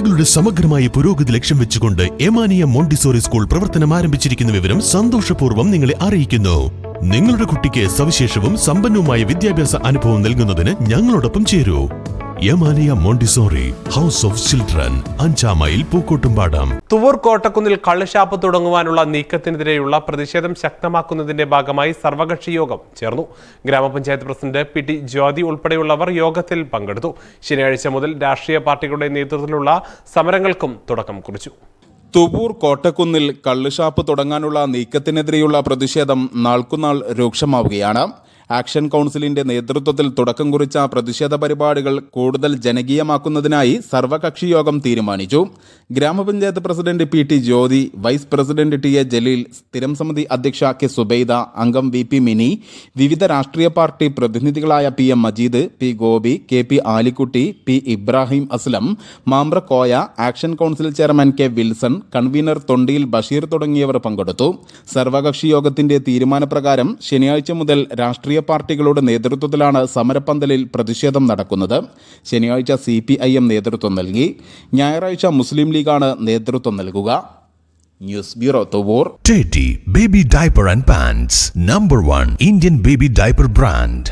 കുട്ടികളുടെ സമഗ്രമായ പുരോഗതി ലക്ഷ്യം വെച്ചുകൊണ്ട് എമാനിയ മോണ്ടിസോറി സ്കൂൾ പ്രവർത്തനം ആരംഭിച്ചിരിക്കുന്ന വിവരം സന്തോഷപൂർവ്വം നിങ്ങളെ അറിയിക്കുന്നു. നിങ്ങളുടെ കുട്ടിക്ക് സവിശേഷവും സമ്പന്നവുമായ വിദ്യാഭ്യാസ അനുഭവം നൽകുന്നതിന് ഞങ്ങളോടൊപ്പം ചേരൂ. Yamaniya montessori house of children, 5 mile Pookkottumpadam. Thuvvur കോട്ടക്കുന്നിൽ കള്ളുഷാപ്പ് തുടങ്ങുവാനുള്ള നീക്കത്തിനെതിരെയുള്ള പ്രതിഷേധം ശക്തമാക്കുന്നതിന്റെ ഭാഗമായി സർവകക്ഷി യോഗം ചേർന്നു. ഗ്രാമപഞ്ചായത്ത് പ്രസിഡന്റ് പി.ടി. ജ്യോതി ഉൾപ്പെടെയുള്ളവർ യോഗത്തിൽ പങ്കെടുത്തു. ശനിയാഴ്ച മുതൽ രാഷ്ട്രീയ പാർട്ടികളുടെ നേതൃത്വത്തിലുള്ള സമരങ്ങൾക്കും തുടക്കം കുറിച്ചു. തുവൂർ കോട്ടക്കുന്നിൽ കള്ളുഷാപ്പ് തുടങ്ങാനുള്ള നീക്കത്തിനെതിരെയുള്ള പ്രതിഷേധം നാൾക്കുനാൾ രൂക്ഷമാവുകയാണ്. ആക്ഷൻ കൗൺസിലിന്റെ നേതൃത്വത്തിൽ തുടക്കം കുറിച്ച പ്രതിഷേധ പരിപാടികൾ കൂടുതൽ ജനകീയമാക്കുന്നതിനായി സർവകക്ഷി യോഗം തീരുമാനിച്ചു. ഗ്രാമപഞ്ചായത്ത് president P T. Jyothi, vice president T A. Jaleel, സ്ഥിരം സമിതി അധ്യക്ഷ കെ. സുബൈദ, അംഗം വി.പി. മിനി, വിവിധ രാഷ്ട്രീയ പാർട്ടി പ്രതിനിധികളായ P M. Majeed, P. Gopi, K P. Alikutty, P. Ibrahim Aslam, Mampra Koya, action council chairman K. Wilson, convenor Thondiyil Basheer തുടങ്ങിയവർ പങ്കെടുത്തു. സർവകക്ഷി യോഗത്തിന്റെ തീരുമാനപ്രകാരം ശനിയാഴ്ച മുതൽ രാഷ്ട്രീയ പാർട്ടികളുടെ നേതൃത്വത്തിലാണ് സമരപ്പന്തലിൽ പ്രതിഷേധം നടക്കുന്നത്. ശനിയാഴ്ച CPIM നേതൃത്വം നൽകി. ഞായറാഴ്ച മുസ്ലിം ലീഗാണ് നേതൃത്വം നൽകുക. News bureau, Thuvur. Teddy Baby Diaper and Pants, #1 Indian baby diaper brand.